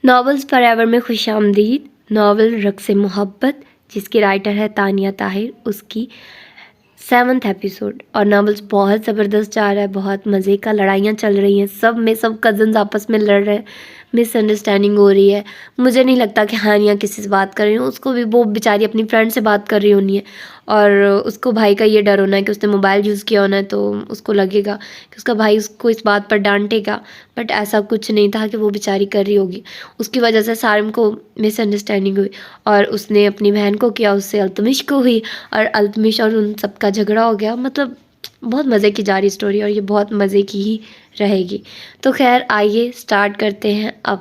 Novels for ever میں خوش آمدید۔ ناول رقص محبت جس کی رائٹر ہے تانیہ طاہر، اس کی 7th ایپیسوڈ، اور ناولز بہت زبردست جا رہا ہے، بہت مزے کا، لڑائیاں چل رہی ہیں، سب کزنز آپس میں لڑ رہے ہیں، مس انڈرسٹینڈنگ ہو رہی ہے۔ مجھے نہیں لگتا کہ ہانیہ کسی سے بات کر رہی ہوں، اس کو بھی وہ بیچاری اپنی فرینڈ سے بات کر رہی ہونی ہے، اور اس کو بھائی کا یہ ڈر ہونا ہے کہ اس نے موبائل یوز کیا ہونا ہے، تو اس کو لگے گا کہ اس کا بھائی اس کو اس بات پر ڈانٹے گا، بٹ ایسا کچھ نہیں تھا کہ وہ بیچاری کر رہی ہوگی۔ اس کی وجہ سے سارم کو مس انڈرسٹینڈنگ ہوئی، اور اس نے اپنی بہن کو کیا، اس سے التمش کو ہوئی، اور التمش اور ان سب کا جھگڑا ہو گیا۔ مطلب بہت مزے کی جا رہی اسٹوری، اور یہ بہت مزے کی ہی رہے گی۔ تو خیر آئیے سٹارٹ کرتے ہیں اب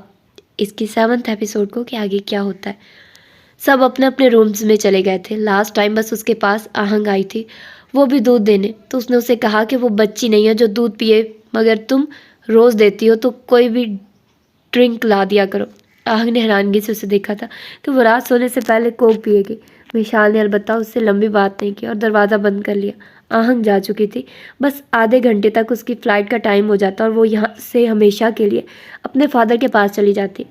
اس کی 7th ایپیسوڈ کو کہ آگے کیا ہوتا ہے۔ سب اپنے اپنے رومز میں چلے گئے تھے۔ لاسٹ ٹائم بس اس کے پاس آہنگ آئی تھی، وہ بھی دودھ دینے، تو اس نے اسے کہا کہ وہ بچی نہیں ہے جو دودھ پیے، مگر تم روز دیتی ہو تو کوئی بھی ڈرنک لا دیا کرو۔ آہنگ نے حیرانگی سے اسے دیکھا تھا کہ وہ رات سونے سے پہلے کوک پیے گی۔ وشال نے البتہ اس سے لمبی بات نہیں کی اور دروازہ بند کر لیا۔ آہنگ جا چکی تھی، بس آدھے گھنٹے تک اس کی فلائٹ کا ٹائم ہو جاتا اور وہ یہاں سے ہمیشہ کے لیے اپنے فادر کے پاس چلی جاتی۔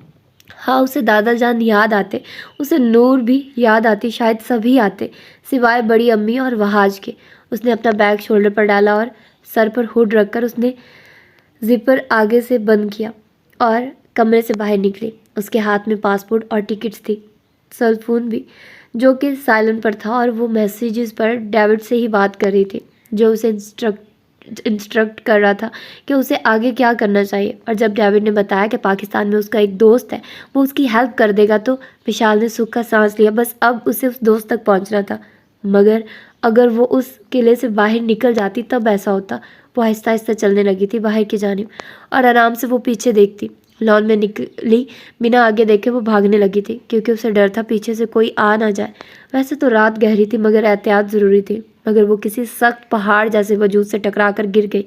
ہاں اسے دادا جان یاد آتے، اسے نور بھی یاد آتی، شاید سبھی آتے سوائے بڑی امی اور وہاج کے۔ اس نے اپنا بیگ شولڈر پر ڈالا اور سر پر ہوڈ رکھ کر اس نے زپر آگے سے بند کیا اور کمرے سے باہر نکلی۔ اس کے ہاتھ میں پاسپورٹ اور ٹکٹس تھی، سیل فون بھی جو کہ سائلنٹ پر تھا، اور وہ میسیجز پر ڈیوڈ سے ہی بات کر رہی تھی جو اسے انسٹرکٹ کر رہا تھا کہ اسے آگے کیا کرنا چاہیے۔ اور جب ڈیوڈ نے بتایا کہ پاکستان میں اس کا ایک دوست ہے، وہ اس کی ہیلپ کر دے گا، تو وشال نے سکھ کا سانس لیا۔ بس اب اسے اس دوست تک پہنچنا تھا، مگر اگر وہ اس قلعے سے باہر نکل جاتی تب ایسا ہوتا۔ وہ آہستہ آہستہ چلنے لگی تھی باہر کی جانب، اور آرام سے وہ پیچھے دیکھتی۔ لان میں نکلی بنا آگے دیکھے وہ بھاگنے لگی تھی، کیونکہ اسے ڈر تھا پیچھے سے کوئی آ نہ جائے۔ ویسے تو رات گہری تھی مگر احتیاط ضروری تھی، مگر وہ کسی سخت پہاڑ جیسے وجود سے ٹکرا کر گر گئی۔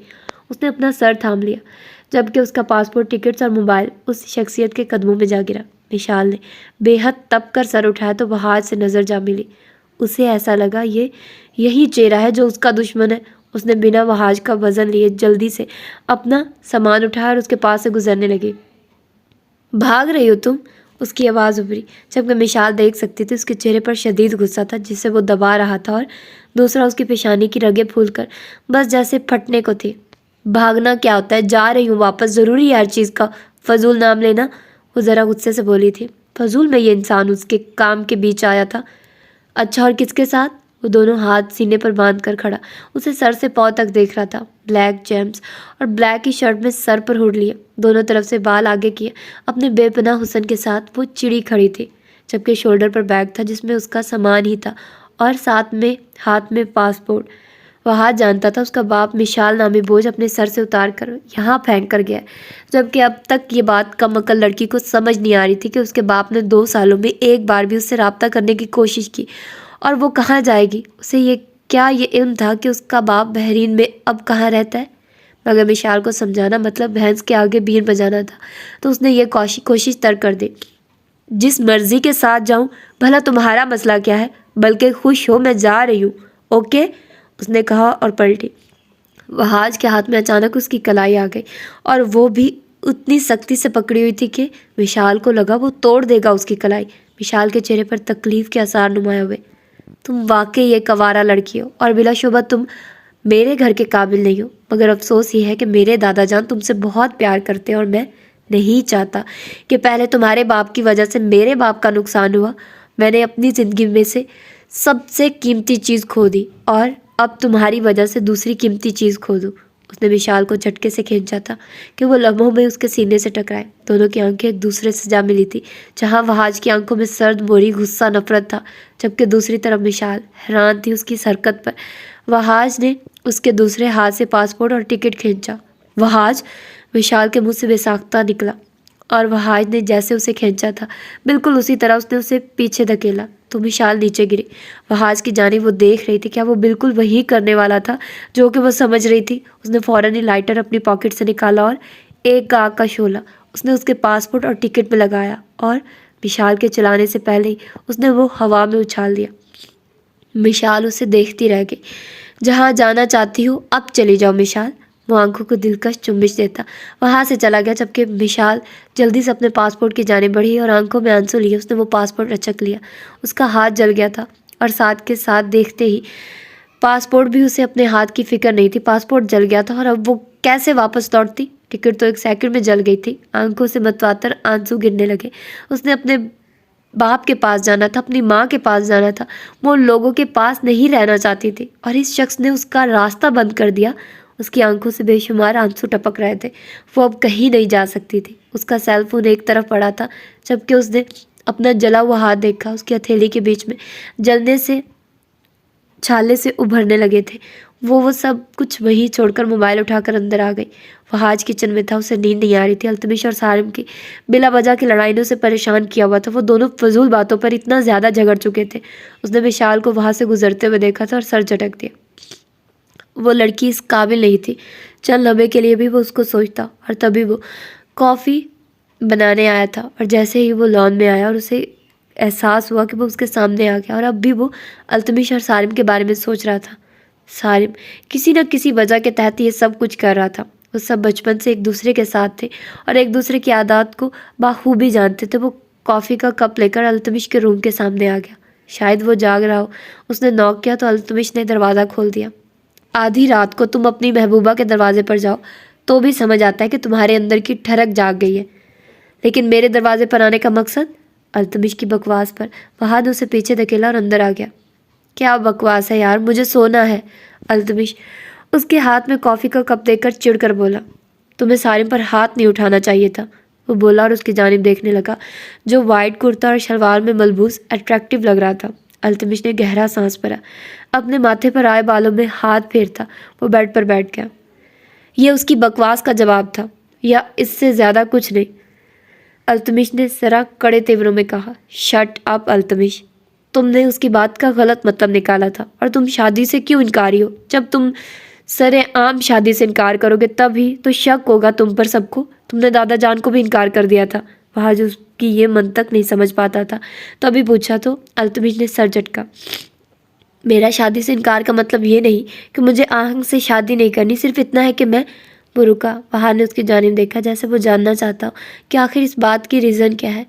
اس نے اپنا سر تھام لیا جبکہ اس کا پاسپورٹ، ٹکٹس اور موبائل اس شخصیت کے قدموں میں جا گرا۔ وشال نے بے حد تپ کر سر اٹھایا تو وہاج سے نظر جا ملی۔ اسے ایسا لگا یہ یہی چہرہ ہے جو اس کا دشمن ہے۔ اس نے بنا وہاج کا وزن لیے جلدی سے اپنا سامان اٹھایا اور اس کے پاس سے گزرنے لگی۔ بھاگ رہی ہو تم؟ اس کی آواز ابھری، جبکہ مشال دیکھ سکتی تھی اس کے چہرے پر شدید غصہ تھا جسے وہ دبا رہا تھا، اور دوسرا اس کی پیشانی کی رگیں پھول کر بس جیسے پھٹنے کو تھی۔ بھاگنا کیا ہوتا ہے، جا رہی ہوں واپس، ضروری ہے ہر چیز کا فضول نام لینا، وہ ذرا غصے سے بولی تھی۔ فضول میں یہ انسان اس کے کام کے بیچ آیا تھا۔ اچھا اور کس کے ساتھ؟ وہ دونوں ہاتھ سینے پر باندھ کر کھڑا اسے سر سے پاؤں تک دیکھ رہا تھا۔ بلیک جیمز اور بلیک ہی شرٹ میں سر پر ہوڈ لیے، دونوں طرف سے بال آگے کیے، اپنے بے پناہ حسن کے ساتھ وہ چڑی کھڑی تھی، جبکہ شولڈر پر بیگ تھا جس میں اس کا سامان ہی تھا، اور ساتھ میں ہاتھ میں پاسپورٹ۔ وہاں جانتا تھا اس کا باپ مشال نامی بوجھ اپنے سر سے اتار کر یہاں پھینک کر گیا، جبکہ اب تک یہ بات کم عقل لڑکی کو سمجھ نہیں آ رہی تھی کہ اس کے باپ نے 2 سالوں میں ایک بار بھی اس سے رابطہ کرنے کی کوشش کی، اور وہ کہاں جائے گی؟ اسے یہ علم تھا کہ اس کا باپ بحرین میں اب کہاں رہتا ہے؟ مگر مشال کو سمجھانا مطلب بھینس کے آگے بین بجانا تھا، تو اس نے یہ کوشش ترک کر دی۔ جس مرضی کے ساتھ جاؤں، بھلا تمہارا مسئلہ کیا ہے؟ بلکہ خوش ہو میں جا رہی ہوں، اوکے؟ اس نے کہا اور پلٹی۔ وہاج کے ہاتھ میں اچانک اس کی کلائی آ گئی، اور وہ بھی اتنی سختی سے پکڑی ہوئی تھی کہ وشال کو لگا وہ توڑ دے گا اس کی کلائی۔ وشال کے چہرے پر تکلیف کے آثار نمایاں ہوئے۔ تم واقعی ایک کوارا لڑکی ہو، اور بلا شبہ تم میرے گھر کے قابل نہیں ہو، مگر افسوس یہ ہے کہ میرے دادا جان تم سے بہت پیار کرتے ہیں، اور میں نہیں چاہتا کہ پہلے تمہارے باپ کی وجہ سے میرے باپ کا نقصان ہوا۔ میں نے اپنی زندگی میں سے سب سے قیمتی چیز کھو دی، اور اب تمہاری وجہ سے دوسری قیمتی چیز کھو دوں۔ اس نے وشال کو جھٹکے سے کھینچا تھا کہ وہ لمحوں میں اس کے سینے سے ٹکرائے۔ دونوں کی آنکھیں ایک دوسرے سے جا ملی تھی، جہاں وہاج کی آنکھوں میں سرد موری غصہ نفرت تھا، جبکہ دوسری طرف مشال حیران تھی اس کی اس حرکت پر۔ وہاج نے اس کے دوسرے ہاتھ سے پاسپورٹ اور ٹکٹ کھینچا۔ وہاج، وشال کے منہ سے بے ساختہ نکلا، اور وہاج نے جیسے اسے کھینچا تھا بالکل اسی طرح اس نے اسے پیچھے دھکیلا تو مشال نیچے گری۔ وہاج کی جانب وہ دیکھ رہی تھی، کیا وہ بالکل وہی کرنے والا تھا جو کہ وہ سمجھ رہی تھی؟ اس نے فوراً ہی لائٹر اپنی پاکٹ سے نکالا اور ایک آگ کا شعلہ اس نے اس کے پاسپورٹ اور ٹکٹ میں لگایا، اور مشال کے چلانے سے پہلے ہی اس نے وہ ہوا میں اچھال دیا۔ مشال اسے دیکھتی رہ گئی۔ جہاں جانا چاہتی ہو اب چلی جاؤ مشال، वो आंखों को दिलकश चुम्बिश देता वहाँ से चला गया, जबकि मिशाल जल्दी से अपने पासपोर्ट की जाने बढ़ी और आंखों में आंसू लिए उसने वो पासपोर्ट रचक लिया। उसका हाथ जल गया था और साथ के साथ देखते ही पासपोर्ट भी उसे अपने हाथ की फिक्र नहीं थी। पासपोर्ट जल गया था और अब वो कैसे वापस लौटती? टिकट तो एक सेकंड में जल गई थी। आंखों से मतवातर आंसू गिरने लगे। उसने अपने बाप के पास जाना था, अपनी माँ के पास जाना था। वो उन लोगों के पास नहीं रहना चाहती थी और इस शख्स ने उसका रास्ता बंद कर दिया। उसकी आंखों से बेशुमार आंसू टपक रहे थे। वो अब कहीं नहीं जा सकती थी। उसका सेल फोन एक तरफ पड़ा था, जबकि उसने अपना जला हुआ हाथ देखा। उसकी हथेली के बीच में जलने से छाले से उभरने लगे थे। वो सब कुछ वहीं छोड़कर मोबाइल उठाकर अंदर आ गई। फहाज किचन में था, उसे नींद नहीं आ रही थी। अल्तमिश और सारिम की बिला वजह की लड़ाई ने उसे परेशान किया हुआ था। वो दोनों फजूल बातों पर इतना ज़्यादा झगड़ चुके थे। उसने विशाल को वहाँ से गुजरते हुए देखा था और सर झटक दिया। वो लड़की इस काबिल नहीं थी। चंद लम्हे के लिए भी वो उसको सोचता और तभी वो कॉफ़ी बनाने आया था और जैसे ही वो लॉन में आया और उसे एहसास हुआ कि वो उसके सामने आ गया और अब भी वो अल्तमिश और सारिम के बारे में सोच रहा था। सारिम किसी न किसी वजह के तहत ये सब कुछ कर रहा था। वो सब बचपन से एक दूसरे के साथ थे और एक दूसरे की आदत को बाखूबी जानते थे। वो कॉफ़ी का कप लेकर अल्तमिश के रूम के सामने आ गया। शायद वो जाग रहा हो। उसने नॉक किया तो अल्तमिश ने दरवाज़ा खोल दिया। आधी रात को तुम अपनी महबूबा के दरवाजे पर जाओ तो भी समझ आता है कि तुम्हारे अंदर की ठरक जाग गई है, लेकिन मेरे दरवाजे पर आने का मकसद? अल्तमिश की बकवास पर फहाद उसे पीछे धकेला और अंदर आ गया। क्या बकवास है यार, मुझे सोना है। अल्तमिश उसके हाथ में कॉफ़ी का कप देकर चिढ़कर बोला। तुम्हें सारिम पर हाथ नहीं उठाना चाहिए था, वो बोला और उसकी जानिब देखने लगा, जो वाइट कुर्ता और शलवार में मलबूस अट्रैक्टिव लग रहा था। अल्तमिश ने गहरा सांस भरा, अपने माथे पर आए बालों में हाथ फेरता वो बेड पर बैठ गया। यह उसकी बकवास का जवाब था, या इससे ज़्यादा कुछ नहीं। अल्तमिश ने जरा कड़े तेवरों में कहा। शट अप अल्तमिश, तुमने उसकी बात का गलत मतलब निकाला था और तुम शादी से क्यों इनकारी हो? जब तुम सरेआम शादी से इनकार करोगे तभी तो शक होगा तुम पर सबको। तुमने दादा जान को भी इनकार कर दिया था। वहाँ जो उसकी ये मंतक नहीं समझ पाता था। तभी पूछा तो अल्तमिश ने सर झटका। मेरा शादी से इनकार का मतलब ये नहीं कि मुझे आहंग से शादी नहीं करनी, सिर्फ इतना है कि मैं। वो रुका। वहाँ ने उसकी जानिब देखा जैसे वो जानना चाहता हो कि आखिर इस बात की रीज़न क्या है।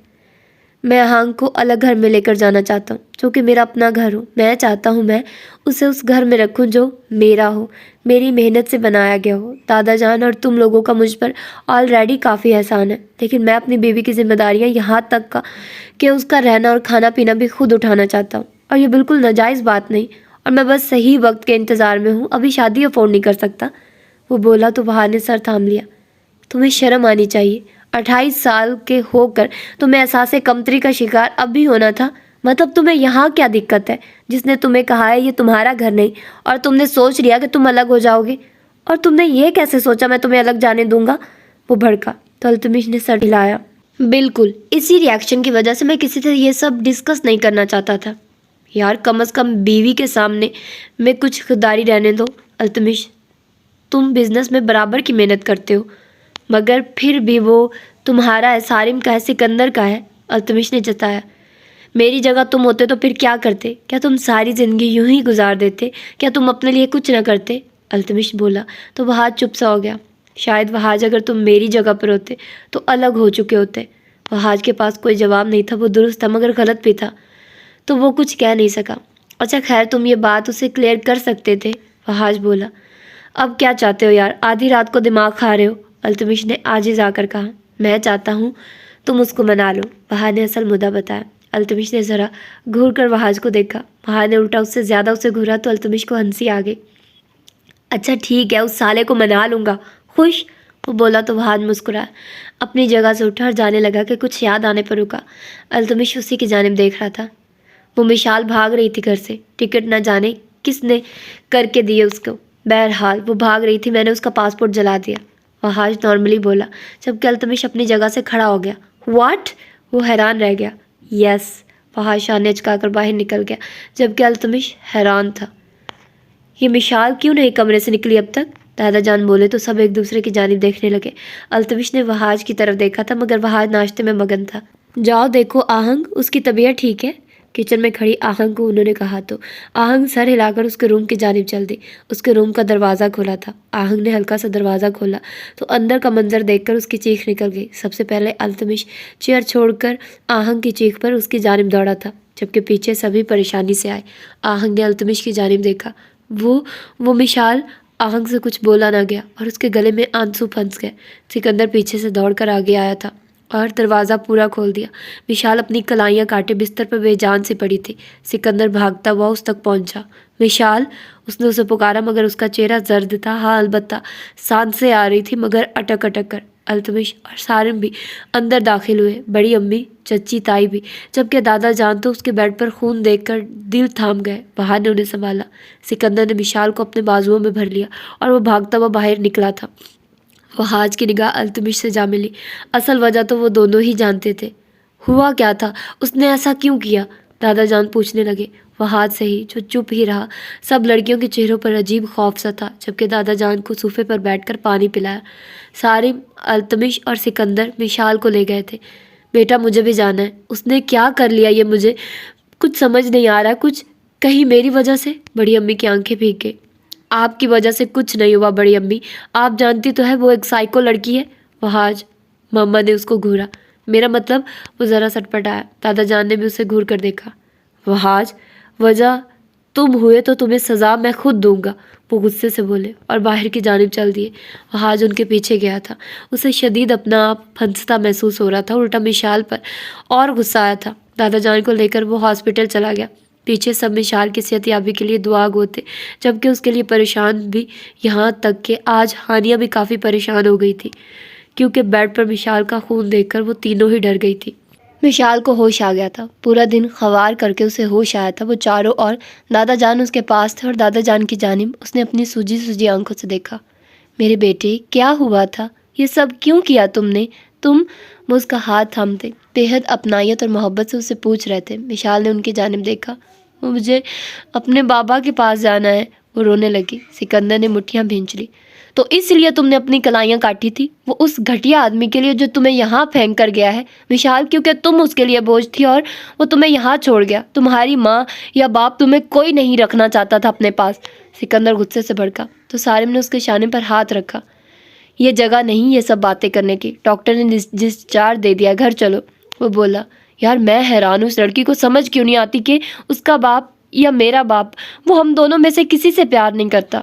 मैं आहंग को अलग घर में लेकर जाना चाहता हूँ, जो कि मेरा अपना घर हो। मैं चाहता हूँ मैं उसे उस घर में रखूँ जो मेरा हो, मेरी मेहनत से बनाया गया हो। दादा जान और तुम लोगों का मुझ पर ऑलरेडी काफ़ी एहसान है, लेकिन मैं अपनी बीवी की जिम्मेदारियाँ यहाँ तक का कि उसका रहना और खाना पीना भी खुद उठाना चाहता हूँ। और ये बिल्कुल नाजायज़ बात नहीं, और मैं बस सही वक्त के इंतज़ार में हूँ। अभी शादी अफोर्ड नहीं कर सकता। वो बोला तो वहाँ ने सर थाम लिया। तुम्हें शर्म आनी चाहिए। 28 साल के होकर तुम्हें एहसास कमतरी का शिकार अब भी होना था। मतलब तुम्हें यहाँ क्या दिक्कत है? जिसने तुम्हें कहा है ये तुम्हारा घर नहीं, और तुमने सोच लिया कि तुम अलग हो जाओगे। और तुमने ये कैसे सोचा मैं तुम्हें अलग जाने दूंगा? वो भड़का तो अल्तमिश ने सर हिलाया। बिल्कुल इसी रिएक्शन की वजह से मैं किसी से ये सब डिस्कस नहीं करना चाहता था। यार कम अज़ कम बीवी के सामने में कुछ खुददारी रहने दो। अल्तमिश तुम बिज़नेस में बराबर की मेहनत करते हो, मगर फिर भी वो तुम्हारा है, सारिम का है, सिकंदर का है। अल्तमिश ने जताया। मेरी जगह तुम होते तो फिर क्या करते? क्या तुम सारी ज़िंदगी यूं ही गुजार देते? क्या तुम अपने लिए कुछ ना करते? अल्तमिश बोला तो वहाज चुप सा हो गया। शायद वहाज अगर तुम मेरी जगह पर होते तो अलग हो चुके होते। वहाज के पास कोई जवाब नहीं था। वो दुरुस्त था मगर गलत भी था, तो वो कुछ कह नहीं सका। अच्छा खैर तुम ये बात उसे क्लियर कर सकते थे। वहाज बोला। अब क्या चाहते हो यार? आधी रात को दिमाग खा रहे हो? अल्तमिश ने आजिज़ आकर कहा। मैं चाहता हूँ तुम उसको मना लो। वहाज ने असल मुद्दा बताया। अल्तमिश ने ज़रा घूर कर वहाज को देखा। वहाज ने उल्टा उससे ज़्यादा उसे घूरा तो अल्तमिश को हंसी आ गई। अच्छा ठीक है, उस साले को मना लूँगा। खुश? वो बोला तो वहाज मुस्कुराया। अपनी जगह से उठा और जाने लगा कि कुछ याद आने पर रुका। अल्तमिश उसी की जानिब देख रहा था। वो मिशाल भाग रही थी घर से। टिकट न जाने किसने करके दिए उसको। बहरहाल वो भाग रही थी, मैंने उसका पासपोर्ट जला दिया। वहाज नॉर्मली बोला, जबकि अल्तमिश अपनी जगह से खड़ा हो गया। व्हाट? वो हैरान रह गया। यस। वहाज शाने चुकाकर बाहर निकल गया, जबकि अल्तमिश हैरान था। ये मिशाल क्यों नहीं कमरे से निकली अब तक? दादा जान बोले तो सब एक दूसरे की जानिब देखने लगे। अल्तमिश ने वहाज की तरफ देखा था, मगर वहाज नाश्ते में मगन था। जाओ देखो आहंग, उसकी तबीयत ठीक है? किचन में खड़ी आहंग को उन्होंने कहा तो आहंग सर हिलाकर उसके रूम की जानिब चल दी। उसके रूम का दरवाज़ा खुला था। आहंग ने हल्का सा दरवाज़ा खोला तो अंदर का मंजर देखकर उसकी चीख निकल गई। सबसे पहले अल्तमिश चेयर छोड़कर आहंग की चीख पर उसकी जानिब दौड़ा था, जबकि पीछे सभी परेशानी से आए। आहंग ने अल्तमिश की जानिब देखा। वो मिशाल। आहंग से कुछ बोला ना गया और उसके गले में आंसू फंस गए। सिकंदर पीछे से दौड़कर आगे आया था और दरवाज़ा पूरा खोल दिया। विशाल अपनी कलाइयाँ काटे बिस्तर पर बेजान सी पड़ी थी। सिकंदर भागता हुआ उस तक पहुंचा। विशाल, उसने उसे पुकारा मगर उसका चेहरा जर्द था। हाँ, अलबत्ता सांसें आ रही थी मगर अटक अटक कर। अल्तमिश और सारिम भी अंदर दाखिल हुए, बड़ी अम्मी, चच्ची, ताई भी, जबकि दादा जान तो उसके बेड पर खून देखकर दिल थाम गए। बाहर ने उन्हें संभाला। सिकंदर ने विशाल को अपने बाजुओं में भर लिया और वो भागता हुआ बाहर निकला था। वहाज की निगाह अल्तमिश से जा मिली। असल वजह तो वो दोनों ही जानते थे। हुआ क्या था? उसने ऐसा क्यों किया? दादा जान पूछने लगे। वहाज से ही, जो चुप ही रहा। सब लड़कियों के चेहरों पर अजीब खौफ सा था, जबकि दादा जान को सोफे पर बैठकर पानी पिलाया। सारिम, अल्तमिश और सिकंदर विशाल को ले गए थे। बेटा, मुझे भी जाना है। उसने क्या कर लिया ये मुझे कुछ समझ नहीं आ रहा। कुछ कहीं मेरी वजह से? बड़ी अम्मी की आंखें भीग गई। आपकी वजह से कुछ नहीं हुआ बड़ी अम्मी, आप जानती तो है वो एक साइको लड़की है। वहाज, मम्मा ने उसको घूरा। मेरा मतलब? वो ज़रा सटपटाया। दादा जान ने भी उसे घूर कर देखा। वहाज, वजह तुम हुए तो तुम्हें सज़ा मैं खुद दूंगा, वो गुस्से से बोले और बाहर की जानिब चल दिए। वहाज उनके पीछे गया था। उसे शदीद अपना आप फंसता महसूस हो रहा था। उल्टा मिशाल पर और गुस्सा आया था। दादा जान को लेकर वो हॉस्पिटल चला गया। पीछे सब मिशाल की सेहतयाबी के लिए दुआ गो थे, जबकि उसके लिए परेशान भी। यहाँ तक कि आज हानिया भी काफ़ी परेशान हो गई थी, क्योंकि बेड पर मिशाल का खून देखकर वो तीनों ही डर गई थी। मिशाल को होश आ गया था। पूरा दिन खवार करके उसे होश आया था। वो चारों ओर, दादा जान उसके पास थे और दादा जान की जानिब उसने अपनी सूजी सूजी आंखों से देखा। मेरे बेटे, क्या हुआ था? ये सब क्यों किया तुमने? तुम? वो उसका हाथ थामते बेहद अपनायत और मोहब्बत से उसे पूछ रहे थे। मिशाल ने उनकी जानिब देखा। मुझे अपने बाबा के पास जाना है, वो रोने लगी। सिकंदर ने मुट्ठियां भींच ली। तो इसलिए तुमने अपनी कलाइयाँ काटी थी वो उस घटिया आदमी के लिए जो तुम्हें यहाँ फेंक कर गया है विशाल, क्योंकि तुम उसके लिए बोझ थी और वो तुम्हें यहाँ छोड़ गया। तुम्हारी माँ या बाप तुम्हें कोई नहीं रखना चाहता था अपने पास। सिकंदर गुस्से से भड़का तो सारिम ने उसके शाने पर हाथ रखा। ये जगह नहीं ये सब बातें करने की। डॉक्टर ने डिस्चार्ज दे दिया, घर चलो। वो बोला। यार, मैं हैरान हूँ, उस लड़की को समझ क्यों नहीं आती कि उसका बाप या मेरा बाप, वो हम दोनों में से किसी से प्यार नहीं करता।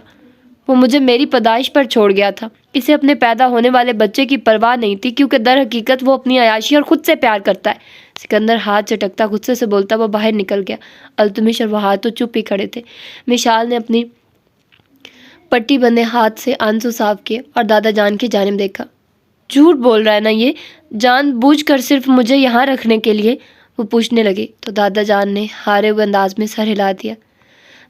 वो मुझे मेरी पैदाइश पर छोड़ गया था। इसे अपने पैदा होने वाले बच्चे की परवाह नहीं थी, क्योंकि दर हकीकत वो अपनी अयाशी और खुद से प्यार करता है। सिकंदर हाथ चटकता गुस्से से बोलता वो बाहर निकल गया। अल्तमिश और वहाज तो चुप ही खड़े थे। मिशाल ने अपनी पट्टी बंधे हाथ से आंसू साफ किए और दादा जान की जानिब देखा। झूठ बोल रहा है ना ये, जानबूझकर सिर्फ मुझे यहाँ रखने के लिए? वो पूछने लगी तो दादा जान ने हारे हुए अंदाज में सर हिला दिया।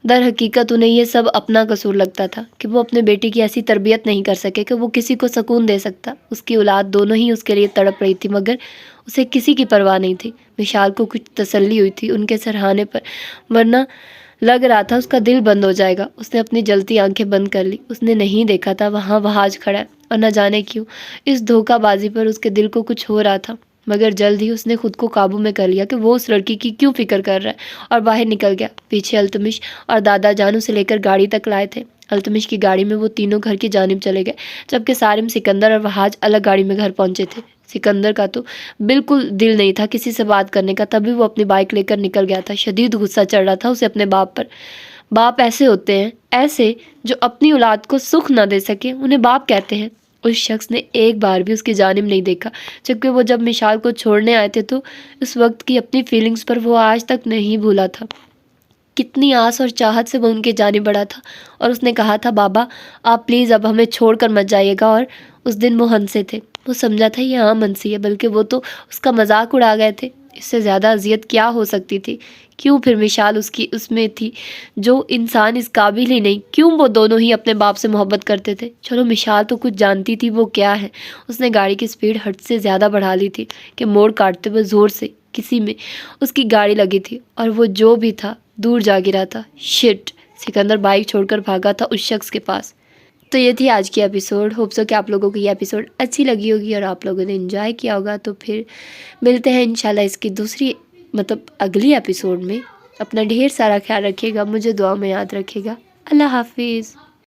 दर हकीकत उन्हें ये सब अपना कसूर लगता था कि वो अपने बेटे की ऐसी तरबियत नहीं कर सके कि वो किसी को सुकून दे सकता। उसकी औलाद दोनों ही उसके लिए तड़प रही थी, मगर उसे किसी की परवाह नहीं थी। विशाल को कुछ तसल्ली हुई थी उनके सराहने पर, वरना लग रहा था उसका दिल बंद हो जाएगा। उसने अपनी जलती आंखें बंद कर ली। उसने नहीं देखा था वहाँ वहाज खड़ा है और न जाने क्यों इस धोखाबाजी पर उसके दिल को कुछ हो रहा था, मगर जल्द ही उसने खुद को काबू में कर लिया कि वो उस लड़की की क्यों फिक्र कर रहा है और बाहर निकल गया। पीछे अल्तमिश और दादा जान उसे लेकर गाड़ी तक लाए थे। अल्तमिश की गाड़ी में वो तीनों घर की जानिब चले गए, जबकि सारिम, सिकंदर और वहाज अलग गाड़ी में घर पहुंचे थे। सिकंदर का तो बिल्कुल दिल नहीं था किसी से बात करने का, तभी वो अपनी बाइक लेकर निकल गया था। शदीद गुस्सा चढ़ रहा था उसे अपने बाप पर। बाप ऐसे होते हैं, ऐसे जो अपनी औलाद को सुख ना दे सके, उन्हें बाप कहते हैं। उस शख्स ने एक बार भी उसकी जानिब नहीं देखा, जबकि वो जब मिशाल को छोड़ने आए थे तो उस वक्त की अपनी फीलिंग्स पर वो आज तक नहीं भूला था। कितनी आस और चाहत से वो उनके जानिब बढ़ा था और उसने कहा था, बाबा आप प्लीज़ अब हमें छोड़कर मत जाइएगा। और उस दिन वो हंसे थे। वो समझा था ये आम हंसी है, बल्कि वो तो उसका मजाक उड़ा गए थे। इससे ज़्यादा अजियत क्या हो सकती थी? क्यों फिर मिशाल उसकी उसमें थी जो इंसान इस काबिल ही नहीं? क्यों वो दोनों ही अपने बाप से मोहब्बत करते थे? चलो मिशाल तो कुछ जानती थी वो क्या है। उसने गाड़ी की स्पीड हद से ज़्यादा बढ़ा ली थी कि मोड़ काटते हुए ज़ोर से किसी में उसकी गाड़ी लगी थी और वो जो भी था दूर जा गिरा था। शिट! सिकंदर बाइक छोड़कर भागा था उस शख्स के पास। तो ये थी आज की एपिसोड। होप सो कि आप लोगों को ये एपिसोड अच्छी लगी होगी और आप लोगों ने एंजॉय किया होगा। तो फिर मिलते हैं इंशाल्लाह इसकी दूसरी مطلب اگلی ایپیسوڈ میں. اپنا ڈھیر سارا خیال رکھیے گا, مجھے دعا میں یاد رکھیے گا. اللہ حافظ.